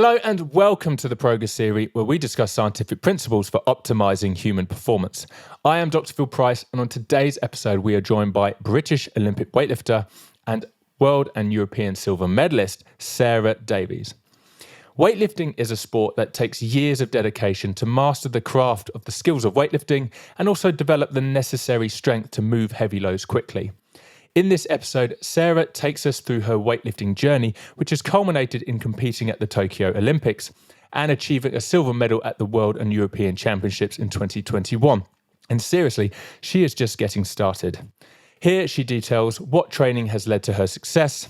Hello and welcome to the Progress Series, where we discuss scientific principles for optimizing human performance. I am Dr. Phil Price, and on today's episode, we are joined by British Olympic weightlifter and world and European silver medalist, Sarah Davies. Weightlifting is a sport that takes years of dedication to master the craft of the skills of weightlifting and also develop the necessary strength to move heavy loads quickly. In this episode, Sarah takes us through her weightlifting journey, which has culminated in competing at the Tokyo Olympics and achieving a silver medal at the World and European Championships in 2021. And seriously, she is just getting started. Here she details what training has led to her success,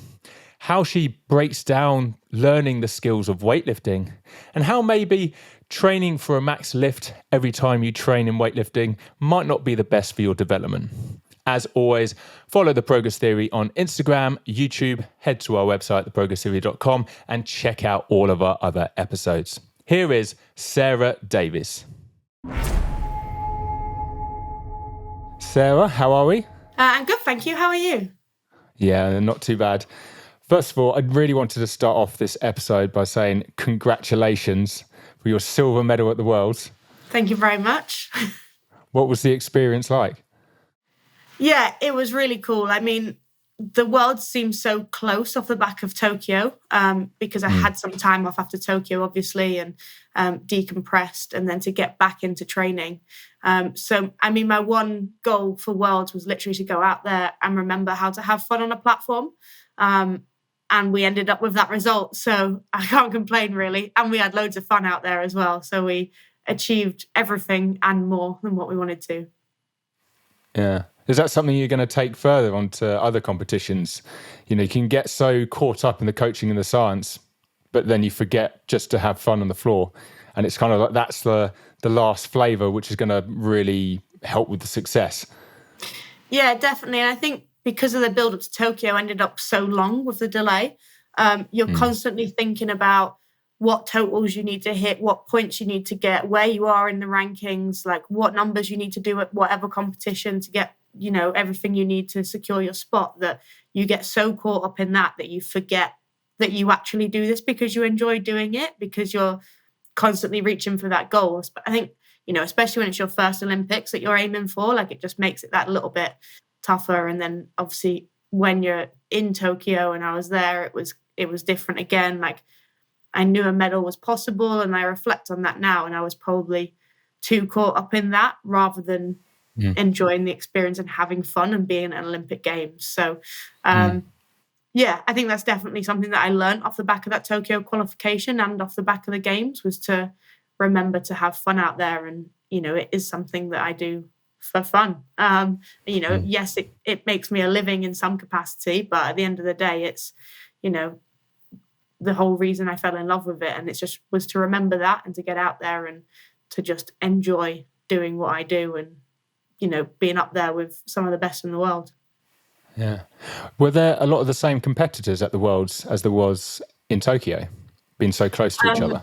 how she breaks down learning the skills of weightlifting, and how maybe training for a max lift every time you train in weightlifting might not be the best for your development. As always, follow The Progress Theory on Instagram, YouTube, head to our website, theprogresstheory.com, and check out all of our other episodes. Here is Sarah Davies. Sarah, how are we? I'm good, thank you. How are you? Yeah, not too bad. First of all, I really wanted to start off this episode by saying congratulations for your silver medal at the Worlds. Thank you very much. What was the experience like? Yeah, it was really cool. I mean, the Worlds seemed so close off the back of Tokyo because I had some time off after Tokyo, obviously, and decompressed, and then to get back into training. So, I mean, my one goal for Worlds was literally to go out there and remember how to have fun on a platform. And we ended up with that result. So I can't complain, really. And we had loads of fun out there as well. So we achieved everything and more than what we wanted to. Yeah. Is that something you're going to take further onto other competitions? You know, you can get so caught up in the coaching and the science, but then you forget just to have fun on the floor. And it's kind of like that's the last flavour, which is going to really help with the success. Yeah, definitely. And I think because of the build up to Tokyo ended up so long with the delay, you're constantly thinking about what totals you need to hit, what points you need to get, where you are in the rankings, like what numbers you need to do at whatever competition to get, you know, everything you need to secure your spot, that you get so caught up in that you forget that you actually do this because you enjoy doing it, because you're constantly reaching for that goal. But I think, you know, especially when it's your first Olympics that you're aiming for, like it just makes it that little bit tougher. And then obviously when you're in Tokyo and I was there, it was different again. Like I knew a medal was possible, and I reflect on that now, and I was probably too caught up in that rather than enjoying the experience and having fun and being at Olympic Games. So, yeah, I think that's definitely something that I learned off the back of that Tokyo qualification and off the back of the Games, was to remember to have fun out there. And, you know, it is something that I do for fun. You know, yes, it makes me a living in some capacity, but at the end of the day, it's, you know, the whole reason I fell in love with it. And it just was to remember that and to get out there and to just enjoy doing what I do and, you know, being up there with some of the best in the world. Yeah. Were there a lot of the same competitors at the Worlds as there was in Tokyo, being so close to each other?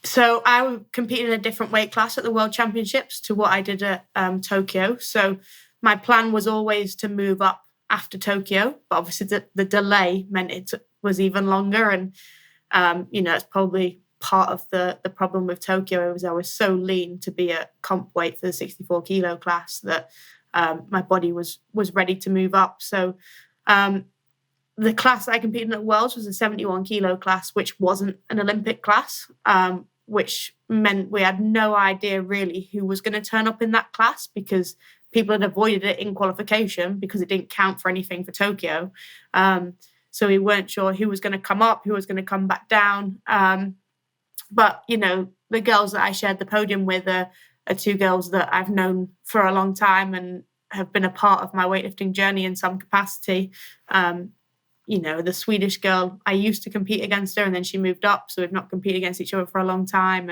So I competed in a different weight class at the World Championships to what I did at Tokyo. So my plan was always to move up after Tokyo, but obviously the delay meant it was even longer. And, you know, it's probably part of the problem with Tokyo. I was so lean to be at comp weight for the 64 kilo class that my body was ready to move up. So the class I competed in at Worlds was a 71 kilo class, which wasn't an Olympic class, which meant we had no idea really who was going to turn up in that class, because people had avoided it in qualification because it didn't count for anything for Tokyo. So we weren't sure who was going to come up, who was going to come back down. But, you know, the girls that I shared the podium with are two girls that I've known for a long time and have been a part of my weightlifting journey in some capacity. You know, the Swedish girl, I used to compete against her and then she moved up. So we've not competed against each other for a long time.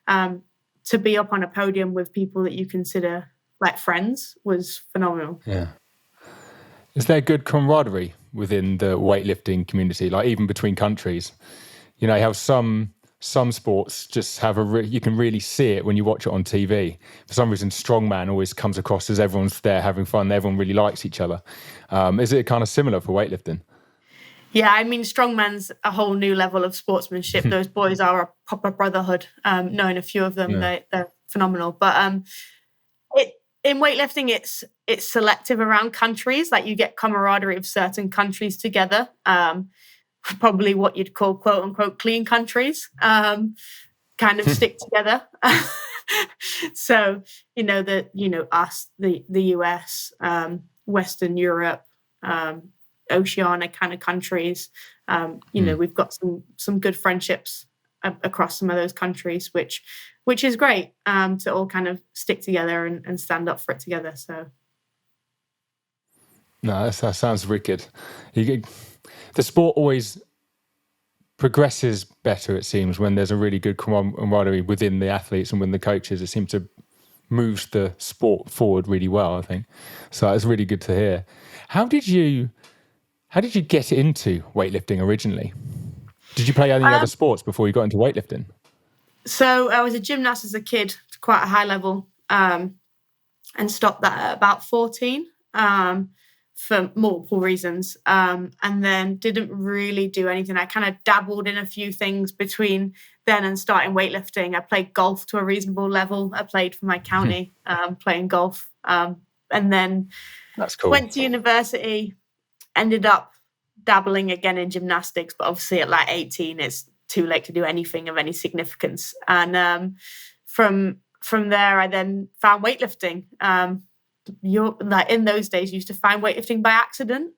And to be up on a podium with people that you consider like friends was phenomenal. Yeah. Is there good camaraderie within the weightlifting community, like even between countries? You know, how some sports just have you can really see it when you watch it on TV. For some reason, strongman always comes across as everyone's there having fun. Everyone really likes each other. Is it kind of similar for weightlifting? Yeah, I mean, strongman's a whole new level of sportsmanship. Those boys are a proper brotherhood. Knowing a few of them, Yeah. they're phenomenal. But in weightlifting, it's selective around countries. Like you get camaraderie of certain countries together. Probably what you'd call quote unquote clean countries. Kind of stick together. So us, the US, Western Europe, Oceania kind of countries. We've got some good friendships across some of those countries, which is great, to all kind of stick together and stand up for it together. So No, that sounds wicked. The sport always progresses better, it seems, when there's a really good camaraderie within the athletes and within the coaches. It seems to move the sport forward really well, I think. So it's really good to hear. How did you get into weightlifting originally? Did you play any other sports before you got into weightlifting? So I was a gymnast as a kid to quite a high level, and stopped that at about 14. For multiple reasons, and then didn't really do anything. I kind of dabbled in a few things between then and starting weightlifting. I played golf to a reasonable level. I played for my county, playing golf, and then that's cool. Went to university, ended up dabbling again in gymnastics, but obviously at like 18, it's too late to do anything of any significance. And from there, I then found weightlifting. In those days, you used to find weightlifting by accident.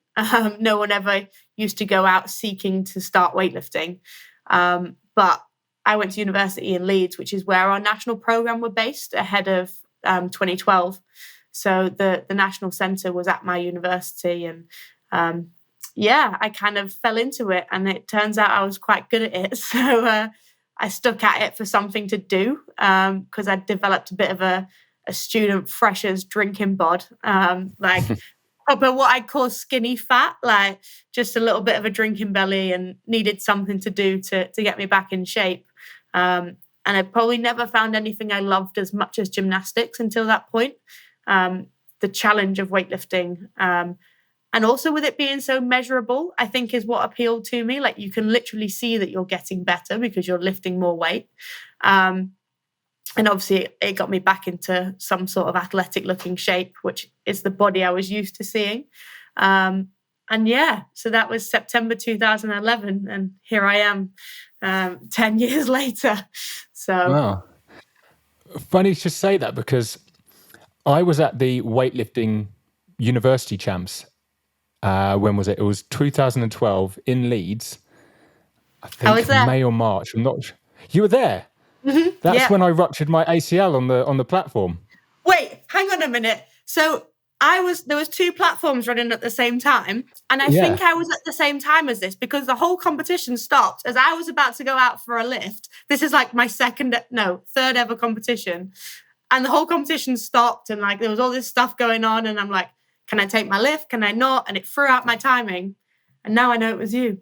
No one ever used to go out seeking to start weightlifting. But I went to university in Leeds, which is where our national program were based ahead of 2012. So the national centre was at my university, and I kind of fell into it, and it turns out I was quite good at it. So I stuck at it for something to do, because I developed a bit of a student freshers drinking bod, but what I call skinny fat, like just a little bit of a drinking belly, and needed something to do to get me back in shape. And I probably never found anything I loved as much as gymnastics until that point. The challenge of weightlifting, and also with it being so measurable, I think is what appealed to me. Like you can literally see that you're getting better because you're lifting more weight. And obviously it got me back into some sort of athletic looking shape, which is the body I was used to seeing. So that was September 2011. And here I am 10 years later. So wow. Funny to say that, because I was at the weightlifting university champs. When was it? It was 2012 in Leeds. I think May or March. I'm not sure. You were there? Mm-hmm. That's when I ruptured my ACL on the platform. Wait, hang on a minute. So there was two platforms running at the same time, and I think I was at the same time as this, because the whole competition stopped as I was about to go out for a lift. This is like my third ever competition, and the whole competition stopped, and like there was all this stuff going on, and I'm like, can I take my lift? Can I not? And it threw out my timing, and now I know it was you.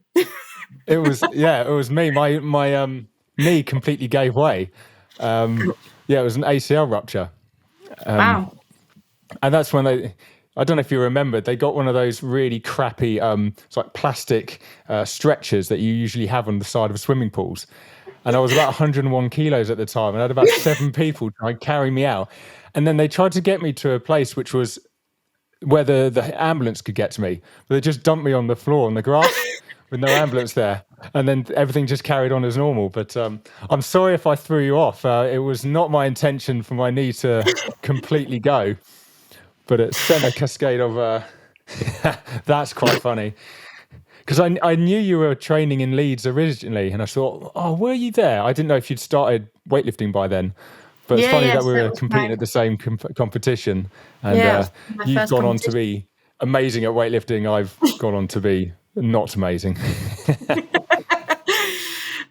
It was me. My knee completely gave way. It was an ACL rupture. Wow. And that's when I don't know if you remember, they got one of those really crappy, it's like plastic stretchers that you usually have on the side of swimming pools. And I was about 101 kilos at the time, and I had about 7 people try and carry me out. And then they tried to get me to a place which was where the ambulance could get to me, but they just dumped me on the floor on the grass with no ambulance there. And then everything just carried on as normal. But I'm sorry if I threw you off. It was not my intention for my knee to completely go, but it sent a cascade of... That's quite funny. Because I knew you were training in Leeds originally, and I thought, were you there? I didn't know if you'd started weightlifting by then. But it's funny that we were competing at the same competition. And you've gone on to be amazing at weightlifting. I've gone on to be not amazing.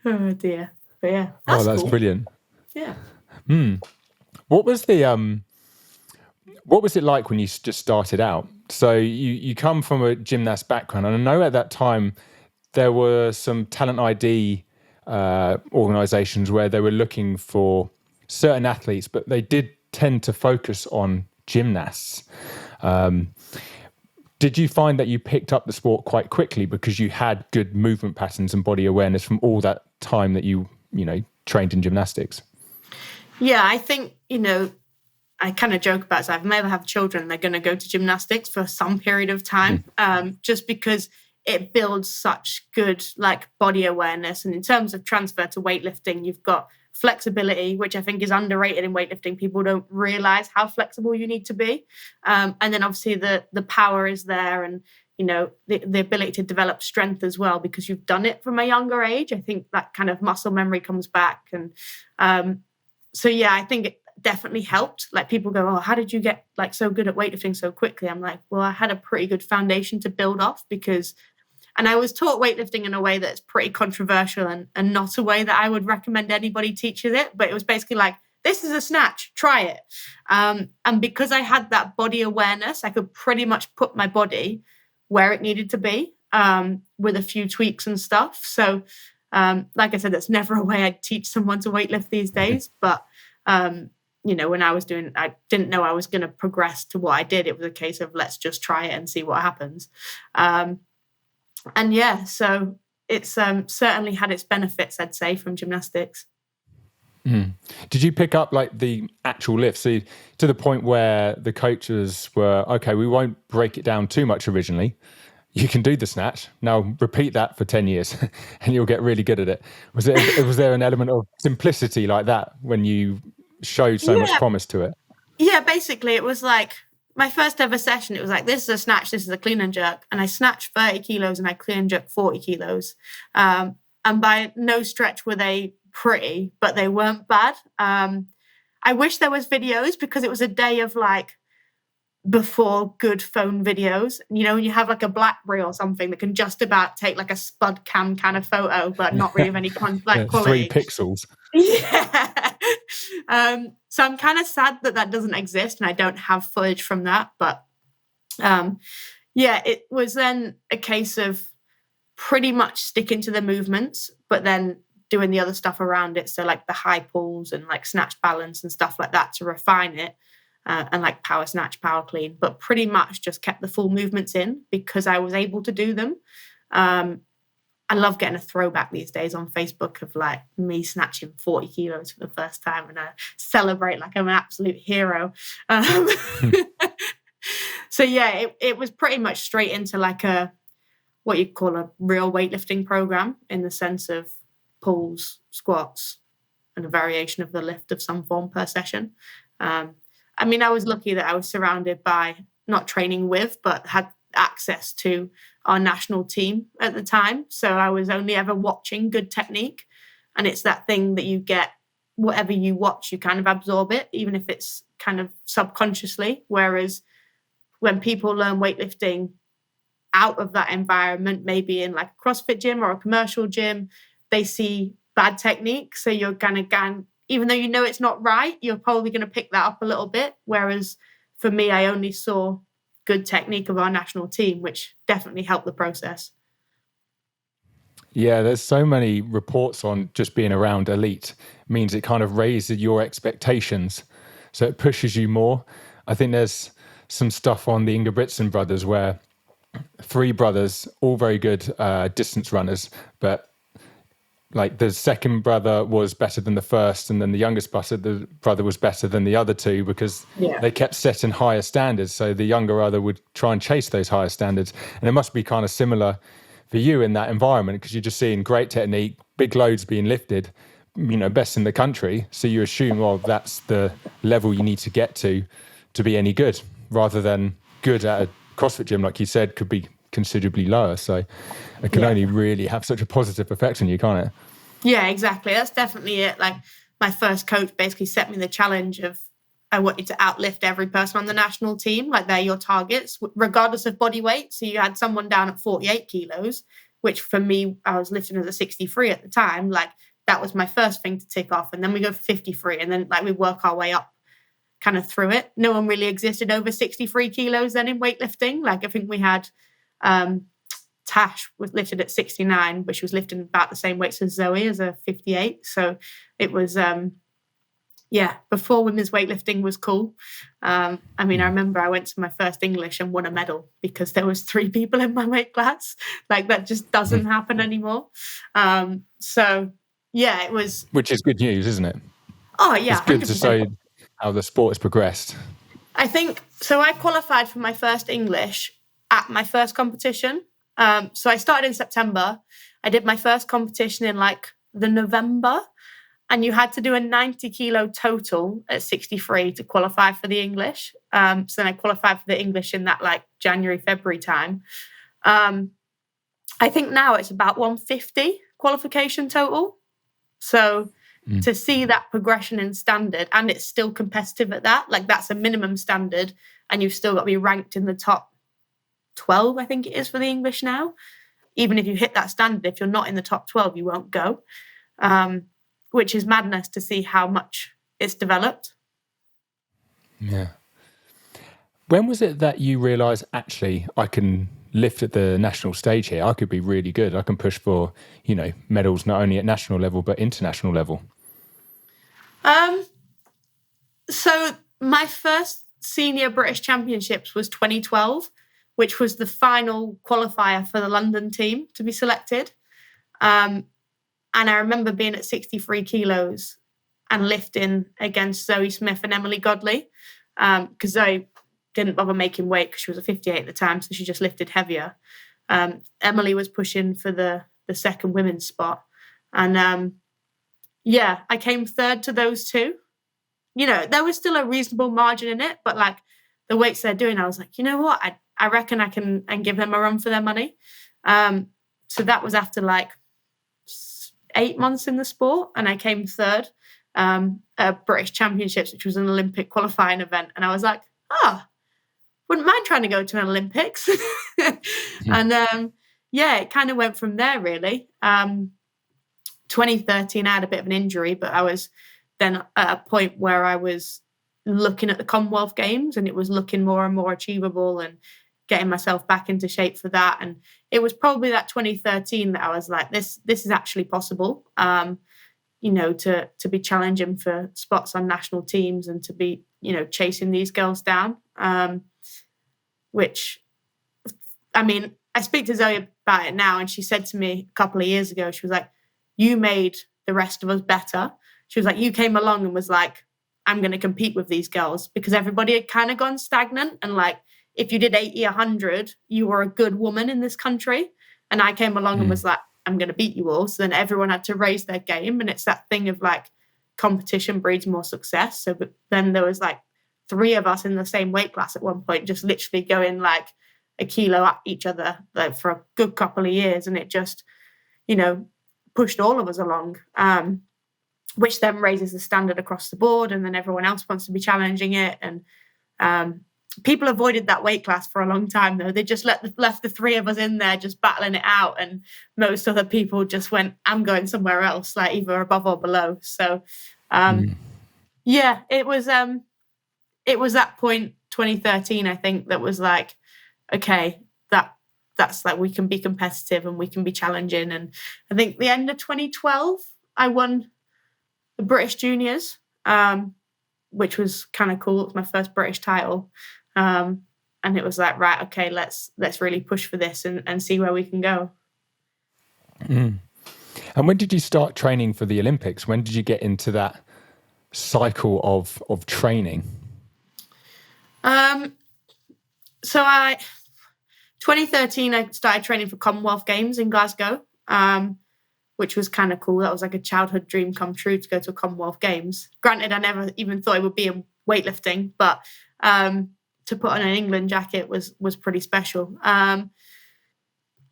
Oh dear. But yeah. That's cool. Brilliant. Yeah. What was it like when you just started out? So you come from a gymnast background, and I know at that time there were some talent ID organizations where they were looking for certain athletes, but they did tend to focus on gymnasts. Did you find that you picked up the sport quite quickly because you had good movement patterns and body awareness from all that time that you trained in gymnastics? Yeah, I think, I kind of joke about it. So if I ever have children, they're going to go to gymnastics for some period of time, just because it builds such good like body awareness. And in terms of transfer to weightlifting, you've got flexibility, which I think is underrated in weightlifting. People don't realize how flexible you need to be. And then obviously the power is there, and the ability to develop strength as well, because you've done it from a younger age. I think that kind of muscle memory comes back. And so yeah, I think it definitely helped. Like people go, oh, how did you get like so good at weightlifting so quickly? I'm like, well, I had a pretty good foundation to build off, and I was taught weightlifting in a way that's pretty controversial and not a way that I would recommend anybody teaches it. But it was basically like, this is a snatch, try it. And because I had that body awareness, I could pretty much put my body where it needed to be, with a few tweaks and stuff. So like I said, that's never a way I'd teach someone to weightlift these days. But, when I was I didn't know I was going to progress to what I did. It was a case of let's just try it and see what happens. And yeah, so it's certainly had its benefits, I'd say, from gymnastics. Did you pick up like the actual lift? So to the point where the coaches were, okay, we won't break it down too much originally. You can do the snatch. Now repeat that for 10 years and you'll get really good at it. Was there an element of simplicity like that when you showed so much promise to it? Yeah, basically it was like my first ever session. It was like, this is a snatch, this is a clean and jerk. And I snatched 30 kilos and I clean and jerked 40 kilos. And by no stretch were they pretty, but they weren't bad. I wish there was videos, because it was a day of like before good phone videos. When you have like a BlackBerry or something that can just about take like a spud cam kind of photo, but not really of any quality. 3 pixels. Yeah. So I'm kind of sad that doesn't exist and I don't have footage from that. But it was then a case of pretty much sticking to the movements, but then doing the other stuff around it. So like the high pulls and like snatch balance and stuff like that to refine it, and like power snatch, power clean, but pretty much just kept the full movements in because I was able to do them. I love getting a throwback these days on Facebook of like me snatching 40 kilos for the first time, and I celebrate like I'm an absolute hero. So yeah, it was pretty much straight into like what you'd call a real weightlifting program, in the sense of pulls, squats, and a variation of the lift of some form per session. I was lucky that I was surrounded by, not training with, but had access to our national team at the time. So I was only ever watching good technique. And it's that thing that you get, whatever you watch, you kind of absorb it, even if it's kind of subconsciously. Whereas when people learn weightlifting out of that environment, maybe in like a CrossFit gym or a commercial gym, they see bad technique. So you're going to, even though it's not right, you're probably going to pick that up a little bit. Whereas for me, I only saw good technique of our national team, which definitely helped the process. Yeah, there's so many reports on just being around elite means it kind of raises your expectations. So it pushes you more. I think there's some stuff on the Ingebrigtsen brothers where 3 brothers, all very good distance runners, but like the second brother was better than the first, and then the youngest brother was better than the other 2 because they kept setting higher standards. So the younger brother would try and chase those higher standards. And it must be kind of similar for you in that environment, because you're just seeing great technique, big loads being lifted, best in the country. So you assume, well, that's the level you need to get to be any good, rather than good at a CrossFit gym, like you said, could be considerably lower. So it can only really have such a positive effect on you, can't it? Yeah, exactly. That's definitely it. Like my first coach basically set me the challenge of, I want you to outlift every person on the national team. Like they're your targets, regardless of body weight. So you had someone down at 48 kilos, which for me, I was lifting as a 63 at the time. Like that was my first thing to tick off. And then we go for 53, and then like we work our way up kind of through it. No one really existed over 63 kilos then in weightlifting. Like I think we had Tash was lifted at 69, but she was lifting about the same weights as Zoe, as a 58. So it was Yeah, before women's weightlifting was cool. I remember I went to my first English and won a medal because there was 3 people in my weight class. Like, that just doesn't happen anymore. So yeah, it was. Which is good news, isn't it? Oh yeah, It's good 100%. to say how the sport has progressed. I think so. I qualified for my first English at my first competition. So I started in September. I did my first competition in like the November, and you had to do a 90 kilo total at 63 to qualify for the English. So then I qualified for the English in that like January, February time. I think now it's about 150 qualification total. So to see that progression in standard, and it's still competitive at that, like that's a minimum standard, and you've still got to be ranked in the top 12, I think it is for the English now. Even if you hit that standard, if you're not in the top 12, you won't go, which is madness to see how much it's developed. Yeah. When was it that you realised, actually, I can lift at the national stage here? I could be really good. I can push for, medals not only at national level, but international level. So my first senior British Championships was 2012, which was the final qualifier for the London team to be selected. And I remember being at 63 kilos and lifting against Zoe Smith and Emily Godley, because Zoe didn't bother making weight because she was a 58 at the time, so she just lifted heavier. Emily was pushing for the second women's spot. And I came third to those two. There was still a reasonable margin in it, but like the weights they're doing, I was like, you know what? I reckon I can and give them a run for their money. So that was after like 8 months in the sport, and I came third at British Championships, which was an Olympic qualifying event. And I was like, wouldn't mind trying to go to an Olympics. And it kind of went from there, really. 2013, I had a bit of an injury, but I was then at a point where I was looking at the Commonwealth Games, and it was looking more and more achievable and getting myself back into shape for that. And it was probably that 2013 that I was like, this is actually possible, to be challenging for spots on national teams and to be, chasing these girls down. Which, I speak to Zoe about it now, and she said to me a couple of years ago, she was like, you made the rest of us better. She was like, you came along and was like, I'm going to compete with these girls, because everybody had kind of gone stagnant. And like, if you did 80, 100, you were a good woman in this country. And I came along and was like, I'm going to beat you all. So then everyone had to raise their game. And it's that thing of like, competition breeds more success. So but then there was like 3 of us in the same weight class at one point, just literally going like a kilo at each other like for a good couple of years. And it just, pushed all of us along, which then raises the standard across the board. And then everyone else wants to be challenging it. And people avoided that weight class for a long time, though. They just left the 3 of us in there just battling it out. And most other people just went, I'm going somewhere else, like either above or below. So, it was that point, 2013, I think, that was like, okay, that's like, we can be competitive and we can be challenging. And I think the end of 2012, I won the British Juniors, which was kind of cool. It was my first British title. And it was like, right, okay, let's really push for this and see where we can go. And when did you start training for the Olympics? When did you get into that cycle of training? 2013, I started training for Commonwealth Games in Glasgow, which was kind of cool. That was like a childhood dream come true to go to a Commonwealth Games. Granted, I never even thought it would be in weightlifting, but to put on an England jacket was pretty special. And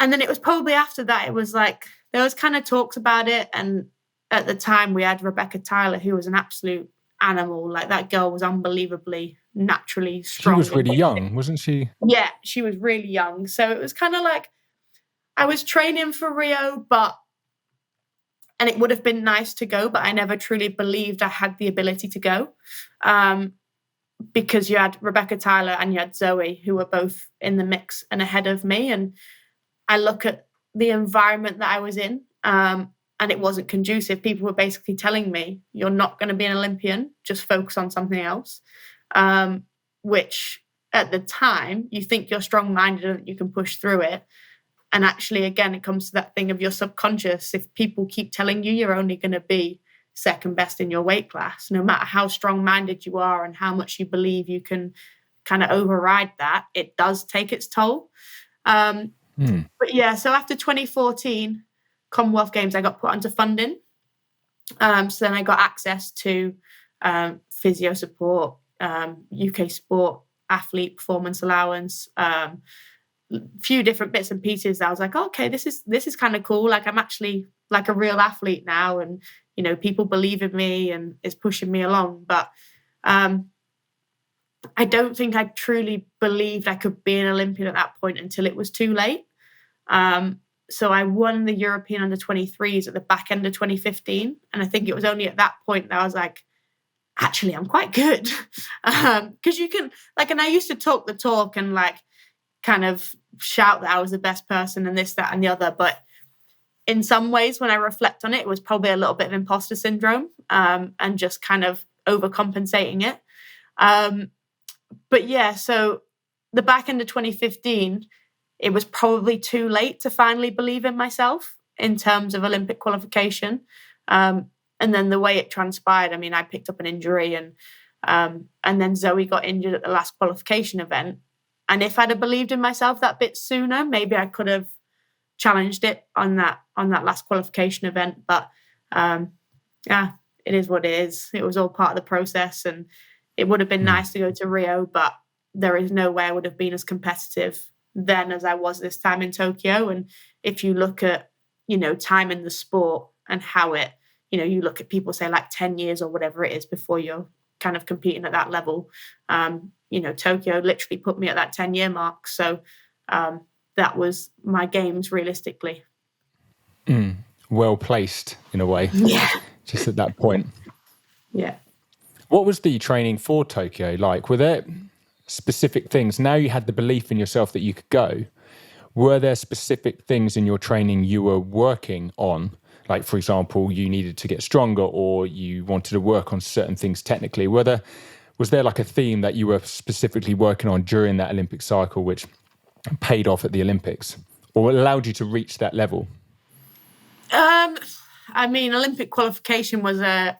then it was probably after that, it was like, there was kind of talks about it. And at the time we had Rebecca Tyler, who was an absolute animal. Like, that girl was unbelievably naturally strong. She was really young, wasn't she? Yeah, she was really young. So it was kind of like, I was training for Rio, and it would have been nice to go, but I never truly believed I had the ability to go. Because you had Rebecca Tyler and you had Zoe, who were both in the mix and ahead of me. And I look at the environment that I was in, and and it wasn't conducive. People were basically telling me, you're not going to be an Olympian, just focus on something else. Which at the time, you think you're strong-minded and you can push through it. And actually, again, it comes to that thing of your subconscious. If people keep telling you you're only going to be second best in your weight class, no matter how strong-minded you are and how much you believe you can kind of override that, it does take its toll. But yeah, so after 2014 Commonwealth Games, I got put onto funding. So then I got access to physio support, UK sport, athlete performance allowance, few different bits and pieces. I was like, okay, this is kind of cool. Like, I'm actually like a real athlete now, and people believe in me and is pushing me along. But I don't think I truly believed I could be an Olympian at that point until it was too late. So I won the European under-23s at the back end of 2015. And I think it was only at that point that I was like, actually, I'm quite good. Because you can, like, and I used to talk the talk and like kind of shout that I was the best person and this, that, and the other. But in some ways, when I reflect on it, it was probably a little bit of imposter syndrome, and just kind of overcompensating it. But yeah, so the back end of 2015, it was probably too late to finally believe in myself in terms of Olympic qualification. And then the way it transpired, I mean, I picked up an injury, and then Zoe got injured at the last qualification event. And if I'd have believed in myself that bit sooner, maybe I could have challenged it on that last qualification event. But yeah, it is what it is. It was all part of the process, and it would have been nice to go to Rio, but there is no way I would have been as competitive then as I was this time in Tokyo. And if you look at, time in the sport and how it, you look at people say like 10 years or whatever it is before you're kind of competing at that level. Tokyo literally put me at that 10-year mark. So that was my games realistically. Well placed in a way. Yeah. Just at that point. Yeah. What was the training for Tokyo like? Were there specific things, now you had the belief in yourself that you could go, were there specific things in your training you were working on? Like, for example, you needed to get stronger, or you wanted to work on certain things technically. Was there like a theme that you were specifically working on during that Olympic cycle which paid off at the Olympics, or allowed you to reach that level? I mean, Olympic qualification was a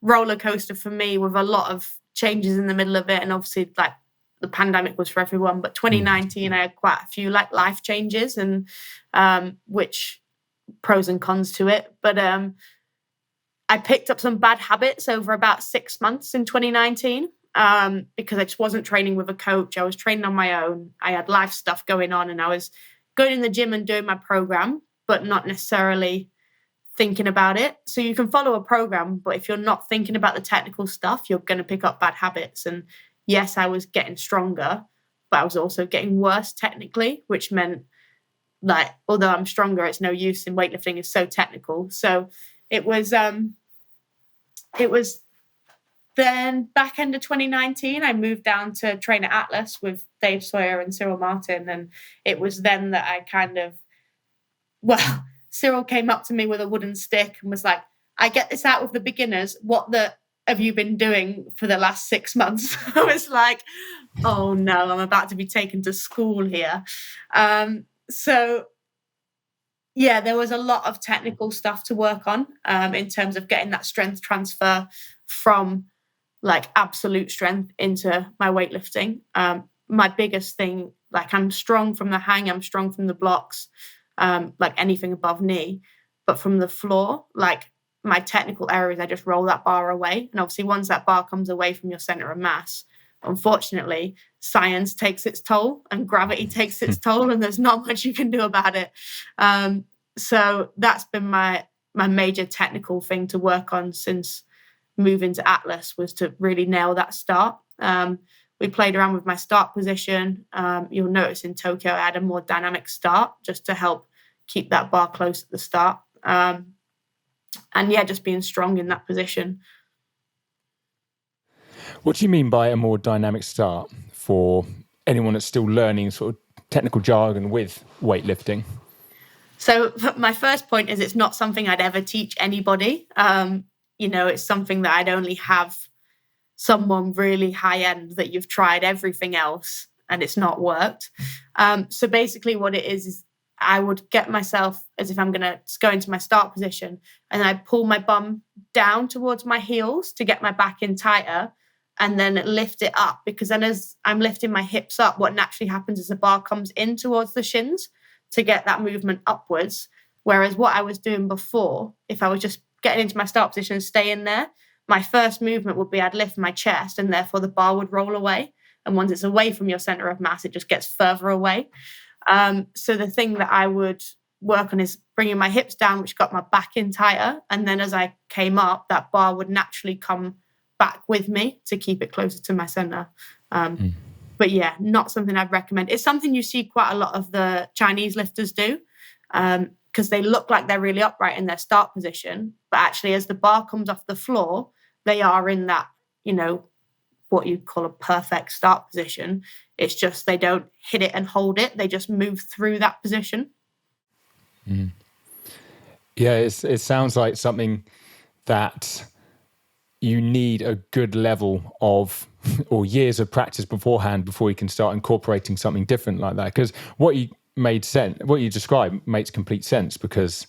roller coaster for me, with a lot of changes in the middle of it. And obviously, like, the pandemic was for everyone, but 2019 I had quite a few like life changes, and which pros and cons to it. But I picked up some bad habits over about 6 months in 2019, because I just wasn't training with a coach. I was training on my own. I had life stuff going on, and I was going in the gym and doing my program, but not necessarily thinking about it. So you can follow a program, but if you're not thinking about the technical stuff, you're going to pick up bad habits. And yes, I was getting stronger, but I was also getting worse technically, which meant, like, although I'm stronger, it's no use in weightlifting. It's so technical. So it was then back end of 2019, I moved down to train at Atlas with Dave Sawyer and Cyril Martin. And it was then that I kind of, Cyril came up to me with a wooden stick and was like, I get this out with the beginners. What the have you been doing for the last 6 months? I was like, oh no, I'm about to be taken to school here. So yeah, there was a lot of technical stuff to work on, in terms of getting that strength transfer from like absolute strength into my weightlifting. My biggest thing, like, I'm strong from the hang, I'm strong from the blocks, like anything above knee, but from the floor, like, my technical error is I just roll that bar away. And obviously once that bar comes away from your center of mass, unfortunately, science takes its toll and gravity takes its toll, and there's not much you can do about it. So that's been my major technical thing to work on since moving to Atlas, was to really nail that start. We played around with my start position. You'll notice in Tokyo I had a more dynamic start just to help keep that bar close at the start. And yeah, just being strong in that position. What do you mean by a more dynamic start for anyone that's still learning sort of technical jargon with weightlifting? So my first point is it's not something I'd ever teach anybody. It's something that I'd only have someone really high end that you've tried everything else and it's not worked. So basically what it is I would get myself as if I'm going to go into my start position, and I pull my bum down towards my heels to get my back in tighter, and then lift it up, because then as I'm lifting my hips up, what naturally happens is the bar comes in towards the shins to get that movement upwards. Whereas what I was doing before, if I was just getting into my start position and staying there, my first movement would be I'd lift my chest and therefore the bar would roll away. And once it's away from your center of mass, it just gets further away. So the thing that I would work on is bringing my hips down, which got my back in tighter. And then as I came up, that bar would naturally come back with me to keep it closer to my center. But yeah, not something I'd recommend. It's something you see quite a lot of the Chinese lifters do, because they look like they're really upright in their start position. But actually, as the bar comes off the floor, they are in that, what you call a perfect start position. It's just they don't hit it and hold it. They just move through that position. Yeah, it sounds like something that you need a good level of or years of practice beforehand before you can start incorporating something different like that. Because what you described makes complete sense, because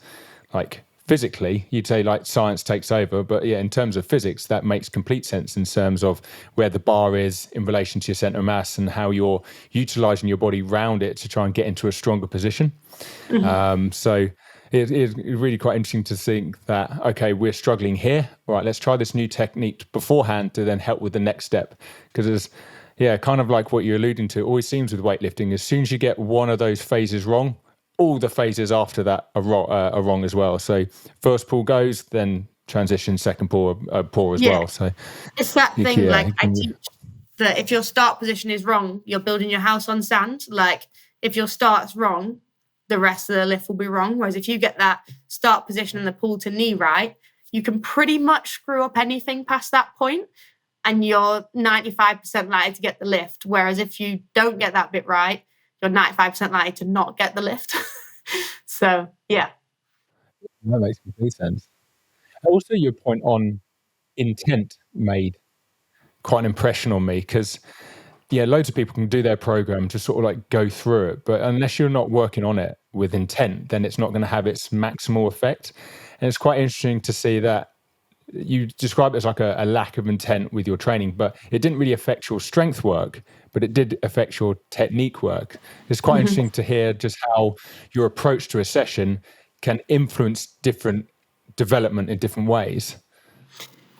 like physically you'd say like science takes over, but yeah, in terms of physics, that makes complete sense in terms of where the bar is in relation to your center of mass and how you're utilizing your body around it to try and get into a stronger position. So it is really quite interesting to think that, okay, we're struggling here. All right, let's try this new technique beforehand to then help with the next step. Because it's, kind of like what you're alluding to, it always seems with weightlifting, as soon as you get one of those phases wrong, all the phases after that are wrong as well. So first pull goes, then transition, second pull as well. So it's that thing, I teach that if your start position is wrong, you're building your house on sand. Like if your start's wrong, the rest of the lift will be wrong. Whereas if you get that start position and the pull to knee right, you can pretty much screw up anything past that point and you're 95% likely to get the lift. Whereas if you don't get that bit right, you're 95% likely to not get the lift. So, yeah. That makes complete sense. Also, your point on intent made quite an impression on me, because loads of people can do their program to sort of like go through it, but unless you're not working on it with intent, then it's not going to have its maximal effect. And it's quite interesting to see that you describe it as like a lack of intent with your training, but it didn't really affect your strength work, but it did affect your technique work. It's quite interesting to hear just how your approach to a session can influence different development in different ways.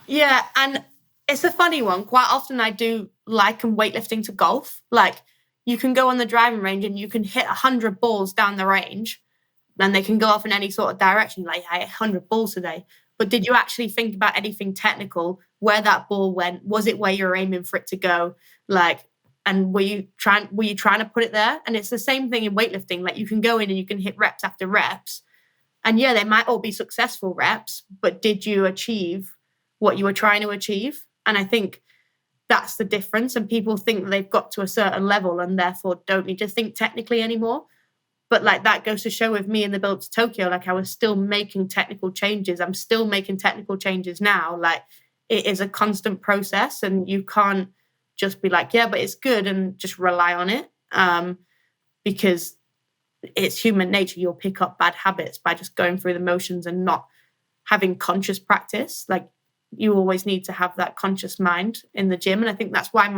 Yeah, and it's a funny one. Quite often I do liken weightlifting to golf. Like you can go on the driving range and you can hit 100 balls down the range and they can go off in any sort of direction. Like I hit 100 balls today. But did you actually think about anything technical, where that ball went? Was it where you were aiming for it to go? And were you trying to put it there? And it's the same thing in weightlifting. Like you can go in and you can hit reps after reps. And yeah, they might all be successful reps, but did you achieve what you were trying to achieve? And I think that's the difference. And people think that they've got to a certain level and therefore don't need to think technically anymore. But like that goes to show with me in the build to Tokyo, like I was still making technical changes. I'm still making technical changes now. Like it is a constant process and you can't just be like, yeah, but it's good and just rely on it. Because it's human nature. You'll pick up bad habits by just going through the motions and not having conscious practice. Like you always need to have that conscious mind in the gym. And I think that's why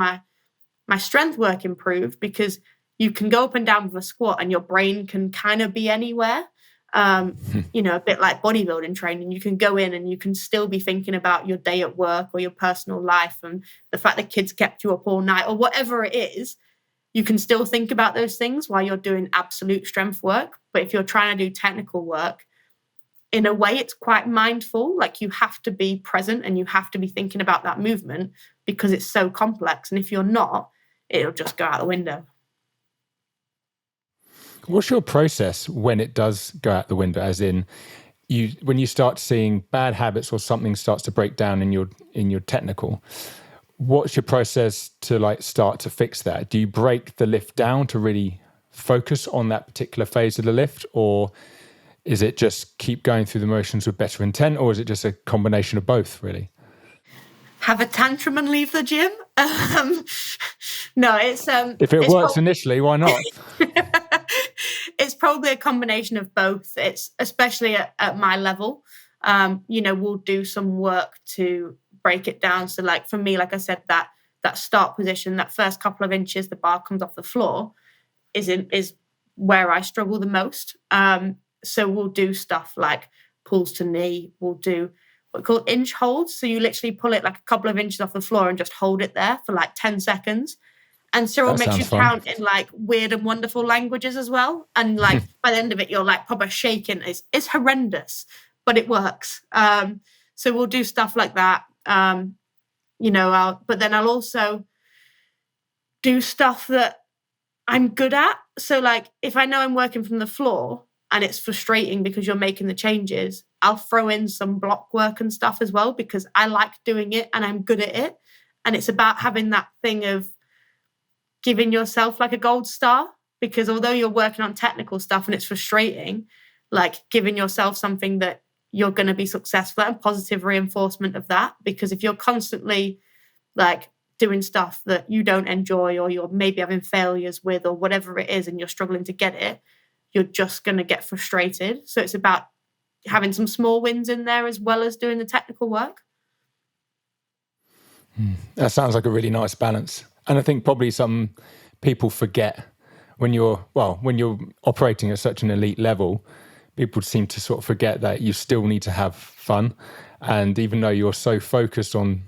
my strength work improved, because you can go up and down with a squat and your brain can kind of be anywhere. A bit like bodybuilding training. You can go in and you can still be thinking about your day at work or your personal life and the fact that kids kept you up all night or whatever it is. You can still think about those things while you're doing absolute strength work. But if you're trying to do technical work, in a way, it's quite mindful. Like you have to be present and you have to be thinking about that movement because it's so complex. And if you're not, it'll just go out the window. What's your process when it does go out the window? As in, when you start seeing bad habits or something starts to break down in your technical, what's your process to like start to fix that? Do you break the lift down to really focus on that particular phase of the lift, or Is it just keep going through the motions with better intent, or is it just a combination of both, really? Have a tantrum and leave the gym? No, If it it's works initially, why not? it's probably a combination of both. It's especially at my level. We'll do some work to break it down. So like for me, like I said, that start position, that first couple of inches the bar comes off the floor is where I struggle the most. So we'll do stuff like pulls to knee. We'll do what we call inch holds. So you literally pull it like a couple of inches off the floor and just hold it there for like 10 seconds. And Cyril That makes you sounds fun. count in like weird and wonderful languages as well. And like by the end of it, you're like proper shaking. It's horrendous, but it works. So we'll do stuff like that. But then I'll also do stuff that I'm good at. So like if I know I'm working from the floor and it's frustrating because you're making the changes, I'll throw in some block work and stuff as well because I like doing it and I'm good at it. And it's about having that thing of giving yourself like a gold star, because although you're working on technical stuff and it's frustrating, like giving yourself something that you're going to be successful at and positive reinforcement of that. Because if you're constantly like doing stuff that you don't enjoy or you're maybe having failures with or whatever it is and you're struggling to get it, you're just going to get frustrated. So it's about having some small wins in there as well as doing the technical work. That sounds like a really nice balance. And I think probably some people forget when you're operating at such an elite level, people seem to sort of forget that you still need to have fun. And even though you're so focused on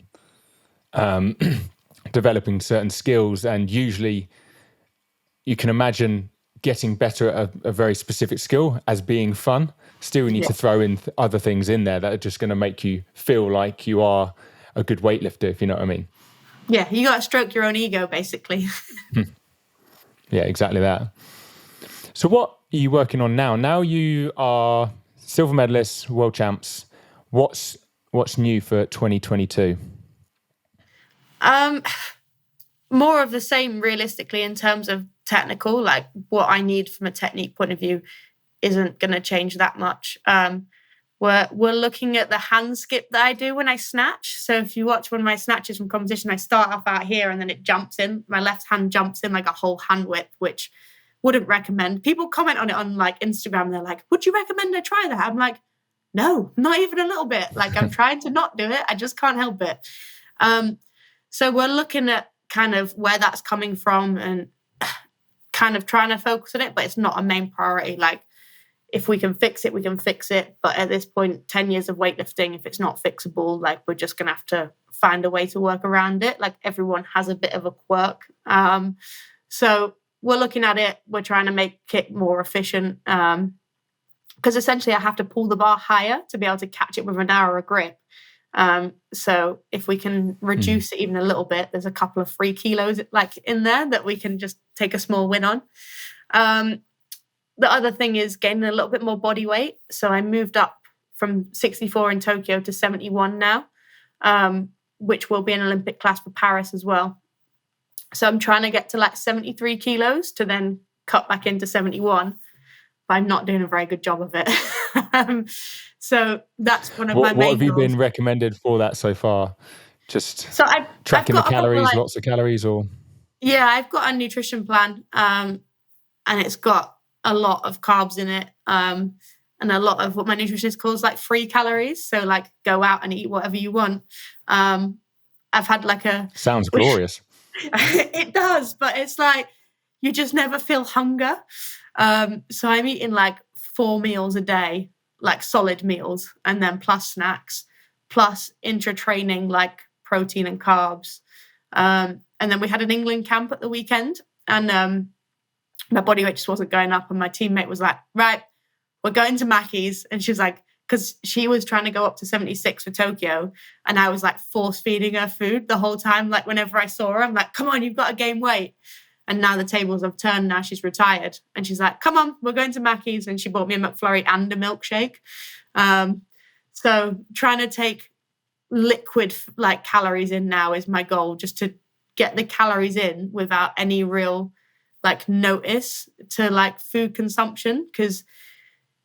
developing certain skills, and usually you can imagine getting better at a very specific skill as being fun, still you need to throw in other things in there that are just going to make you feel like you are a good weightlifter, if you know what I mean. Yeah, you got to stroke your own ego, basically. Yeah, exactly that. So what are you working on now? Now you are silver medalists, world champs. What's new for 2022? More of the same, realistically, in terms of technical. Like what I need from a technique point of view isn't going to change that much. We're looking at the hand skip that I do when I snatch. So if you watch one of my snatches from competition, I start off out here and then it jumps in. My left hand jumps in like a whole hand width, which wouldn't recommend. People comment on it on like Instagram. They're like, would you recommend I try that? I'm like, no, not even a little bit. Like I'm trying to not do it. I just can't help it. So we're looking at kind of where that's coming from and kind of trying to focus on it, but it's not a main priority. Like if we can fix it, we can fix it. But at this point, 10 years of weightlifting, if it's not fixable, like we're just going to have to find a way to work around it. Like everyone has a bit of a quirk. So we're looking at it. We're trying to make it more efficient. Because essentially I have to pull the bar higher to be able to catch it with a narrower grip. So if we can reduce it even a little bit, there's a couple of free kilos like in there that we can just take a small win on. The other thing is gaining a little bit more body weight. So I moved up from 64 in Tokyo to 71 now, which will be an Olympic class for Paris as well. So I'm trying to get to like 73 kilos to then cut back into 71. But I'm not doing a very good job of it. So that's one of my main What have you goals. been recommended for that so far? Just So tracking the calories, lots of calories, or? Yeah, I've got a nutrition plan, and it's got a lot of carbs in it, and a lot of what my nutritionist calls like free calories. So like go out and eat whatever you want. I've had like Sounds glorious. It does, but it's like you just never feel hunger. So I'm eating like 4 meals a day, like solid meals, and then plus snacks, plus intra-training like protein and carbs. And then we had an England camp at the weekend, and my body weight just wasn't going up. And my teammate was like, right, we're going to Mackey's. And she was like, because she was trying to go up to 76 for Tokyo. And I was like force feeding her food the whole time. Like whenever I saw her, I'm like, come on, you've got to gain weight. And now the tables have turned. Now she's retired. And she's like, come on, we're going to Mackey's. And she bought me a McFlurry and a milkshake. So trying to take liquid like calories in now is my goal, just to get the calories in without any real like notice to like food consumption. Because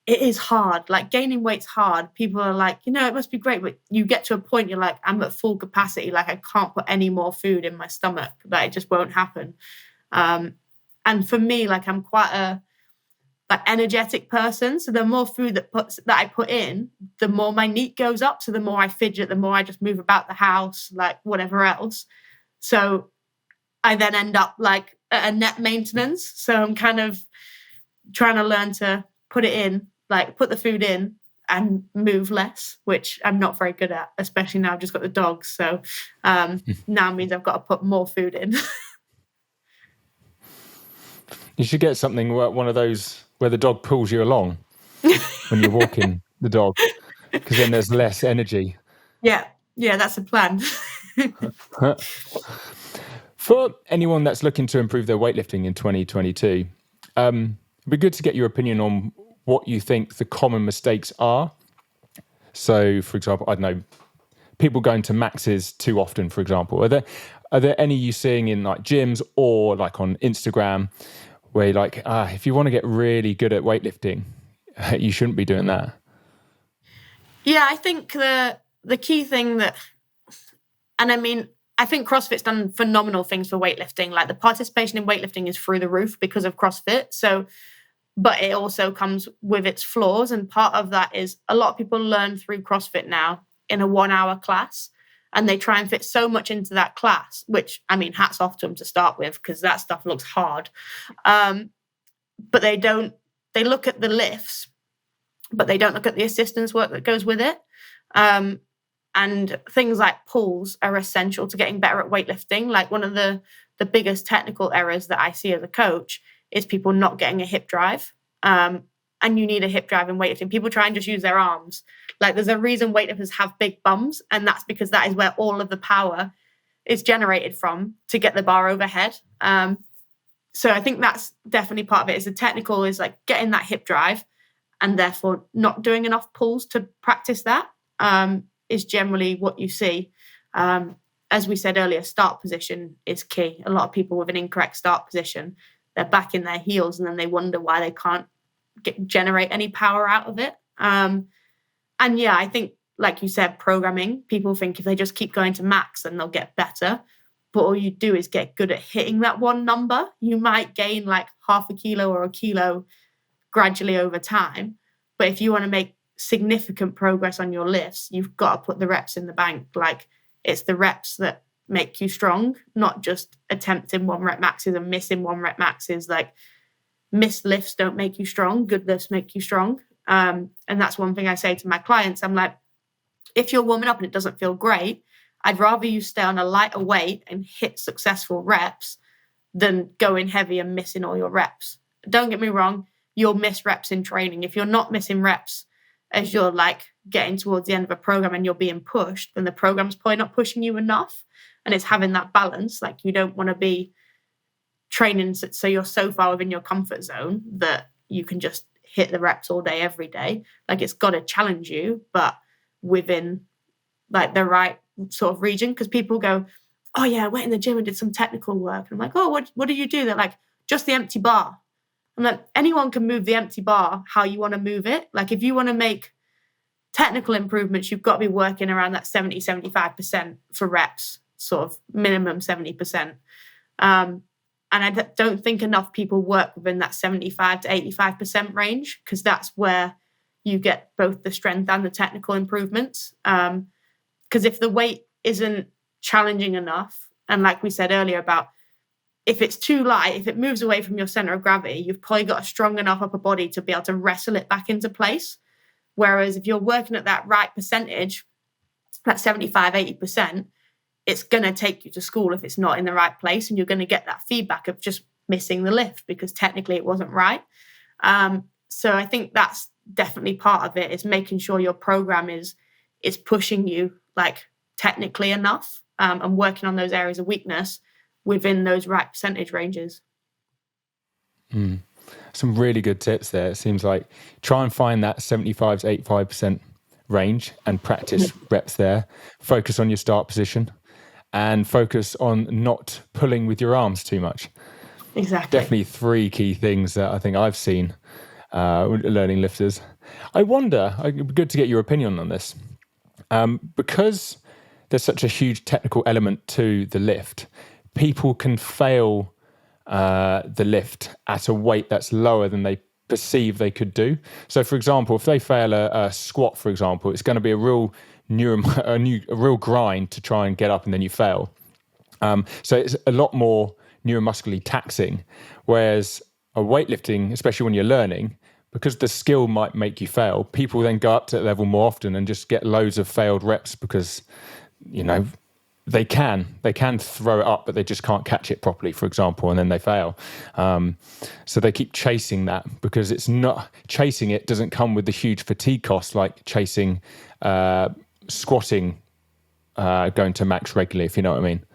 it is hard. Like gaining weight's hard. People are like, it must be great, but you get to a point you're like, I'm at full capacity. Like I can't put any more food in my stomach. Like it just won't happen. And for me, like I'm quite a energetic person. So the more food that I put in, the more my NEAT goes up. So the more I fidget, the more I just move about the house, like whatever else. So I then end up like at a net maintenance. So I'm kind of trying to learn to put it in, like put the food in and move less, which I'm not very good at, especially now I've just got the dogs. So now means I've got to put more food in. You should get something, one of those where the dog pulls you along when you're walking the dog, because then there's less energy. Yeah, that's a plan. For anyone that's looking to improve their weightlifting in 2022, it'd be good to get your opinion on what you think the common mistakes are. So, for example, I don't know, people going to maxes too often, for example. Are there any you seeing in like gyms or like on Instagram where you're like, if you want to get really good at weightlifting, you shouldn't be doing that? Yeah, I think the key thing I think CrossFit's done phenomenal things for weightlifting. Like the participation in weightlifting is through the roof because of CrossFit. So, but it also comes with its flaws. And part of that is a lot of people learn through CrossFit now in a 1 hour class, and they try and fit so much into that class, which, hats off to them to start with, because that stuff looks hard. But they look at the lifts, but they don't look at the assistance work that goes with it. And things like pulls are essential to getting better at weightlifting. Like one of the biggest technical errors that I see as a coach is people not getting a hip drive. And you need a hip drive in weightlifting. People try and just use their arms. Like there's a reason weightlifters have big bums, and that's because that is where all of the power is generated from to get the bar overhead. So I think that's definitely part of it. Is the technical is like getting that hip drive, and therefore not doing enough pulls to practice that. Is generally what you see. As we said earlier, start position is key. A lot of people with an incorrect start position, they're back in their heels, and then they wonder why they can't generate any power out of it. And yeah, I think, like you said, programming, people think if they just keep going to max, then they'll get better. But all you do is get good at hitting that one number. You might gain like half a kilo or a kilo gradually over time. But if you want to make significant progress on your lifts, you've got to put the reps in the bank. Like it's the reps that make you strong, not just attempting 1 rep maxes and missing 1 rep maxes. Like missed lifts don't make you strong. Good lifts make you strong. And that's one thing I say to my clients. I'm like, if you're warming up and it doesn't feel great, I'd rather you stay on a lighter weight and hit successful reps than going heavy and missing all your reps. Don't get me wrong, you'll miss reps in training. If you're not missing reps as you're like getting towards the end of a program and you're being pushed, then the program's probably not pushing you enough. And it's having that balance. Like you don't want to be training so you're so far within your comfort zone that you can just hit the reps all day, every day. Like it's got to challenge you, but within like the right sort of region. Because people go, oh yeah, I went in the gym and did some technical work. And I'm like, oh, what do you do? They're like, just the empty bar. I'm like, anyone can move the empty bar how you want to move it. Like if you want to make technical improvements, you've got to be working around that 70, 75% for reps, sort of minimum 70%. And I don't think enough people work within that 75 to 85% range, because that's where you get both the strength and the technical improvements. Because if the weight isn't challenging enough, and like we said earlier about if it's too light, if it moves away from your center of gravity, you've probably got a strong enough upper body to be able to wrestle it back into place. Whereas if you're working at that right percentage, that 75, 80%, it's going to take you to school if it's not in the right place. And you're going to get that feedback of just missing the lift because technically it wasn't right. So I think that's definitely part of it, is making sure your program is pushing you like technically enough, and working on those areas of weakness within those right percentage ranges. Some really good tips there. It seems like try and find that 75 to 85% range and practice reps there. Focus on your start position and focus on not pulling with your arms too much. Exactly. Definitely 3 key things that I think I've seen learning lifters. I wonder, it'd be good to get your opinion on this. Because there's such a huge technical element to the lift, people can fail the lift at a weight that's lower than they perceive they could do. So, for example, if they fail a squat, for example, it's going to be a real grind to try and get up, and then you fail. So it's a lot more neuromuscularly taxing. Whereas a weightlifting, especially when you're learning, because the skill might make you fail, people then go up to that level more often and just get loads of failed reps because, they can throw it up, but they just can't catch it properly, for example, and then they fail. So they keep chasing that because chasing it doesn't come with the huge fatigue cost like chasing squatting, going to max regularly, if you know what I mean.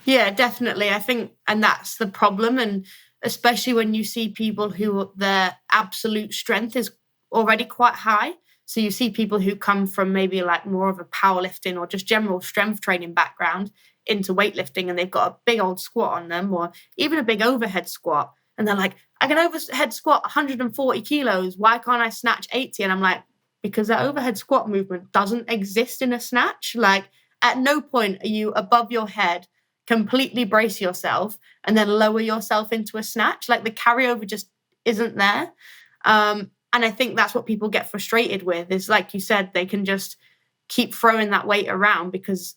Yeah, definitely. I think, and that's the problem. And especially when you see people who their absolute strength is already quite high. So you see people who come from maybe like more of a powerlifting or just general strength training background into weightlifting, and they've got a big old squat on them or even a big overhead squat. And they're like, I can overhead squat 140 kilos. Why can't I snatch 80? And I'm like, because that overhead squat movement doesn't exist in a snatch. Like at no point are you above your head, completely brace yourself and then lower yourself into a snatch. Like the carryover just isn't there. And I think that's what people get frustrated with is, like you said, they can just keep throwing that weight around because,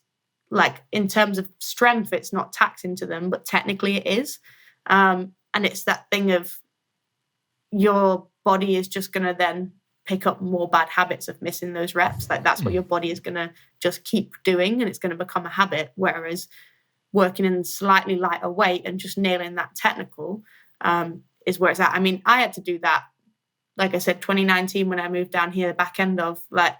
like, in terms of strength, it's not taxing to them, but technically it is. And it's that thing of your body is just going to then pick up more bad habits of missing those reps. Like that's what your body is going to just keep doing, and it's going to become a habit. Whereas working in slightly lighter weight and just nailing that technical is where it's at. I mean, I had to do that. Like I said, 2019, when I moved down here, the back end of like,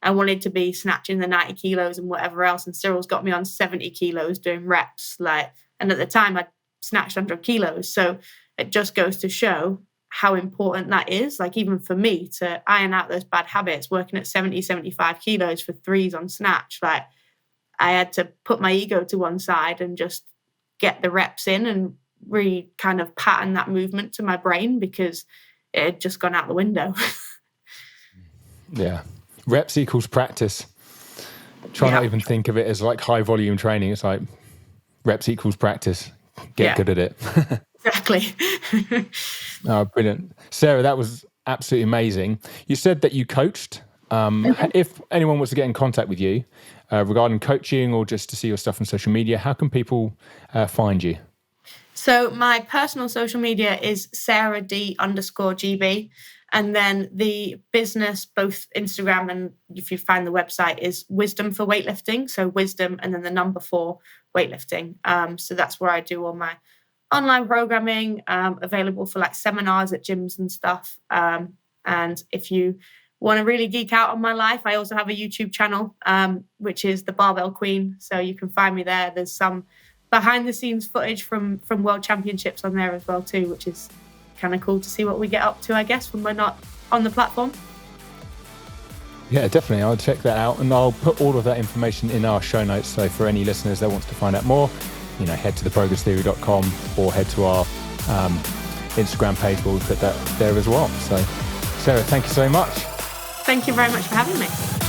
I wanted to be snatching the 90 kilos and whatever else. And Cyril's got me on 70 kilos doing reps. And at the time I snatched 100 kilos. So it just goes to show how important that is. Like even for me to iron out those bad habits, working at 70, 75 kilos for threes on snatch, like I had to put my ego to one side and just get the reps in and really kind of pattern that movement to my brain because it had just gone out the window. Yeah. Reps equals practice. Try not even think of it as like high volume training. It's like reps equals practice. Get good at it. Exactly. Oh, brilliant. Sarah, that was absolutely amazing. You said that you coached. If anyone wants to get in contact with you regarding coaching or just to see your stuff on social media, how can people find you? So my personal social media is sarahd_GB. And then the business, both Instagram and if you find the website, is Wisdom for Weightlifting. So wisdom and then the number 4 weightlifting. So that's where I do all my online programming, available for like seminars at gyms and stuff. And if you want to really geek out on my life, I also have a YouTube channel, which is the Barbell Queen. So you can find me there. There's some behind the scenes footage from World Championships on there as well too, which is kind of cool to see what we get up to, I guess, when we're not on the platform. Yeah, definitely. I'll check that out and I'll put all of that information in our show notes. So for any listeners that wants to find out more, head to theprogresstheory.com or head to our Instagram page where we put that there as well. So Sarah, thank you so much. Thank you very much for having me.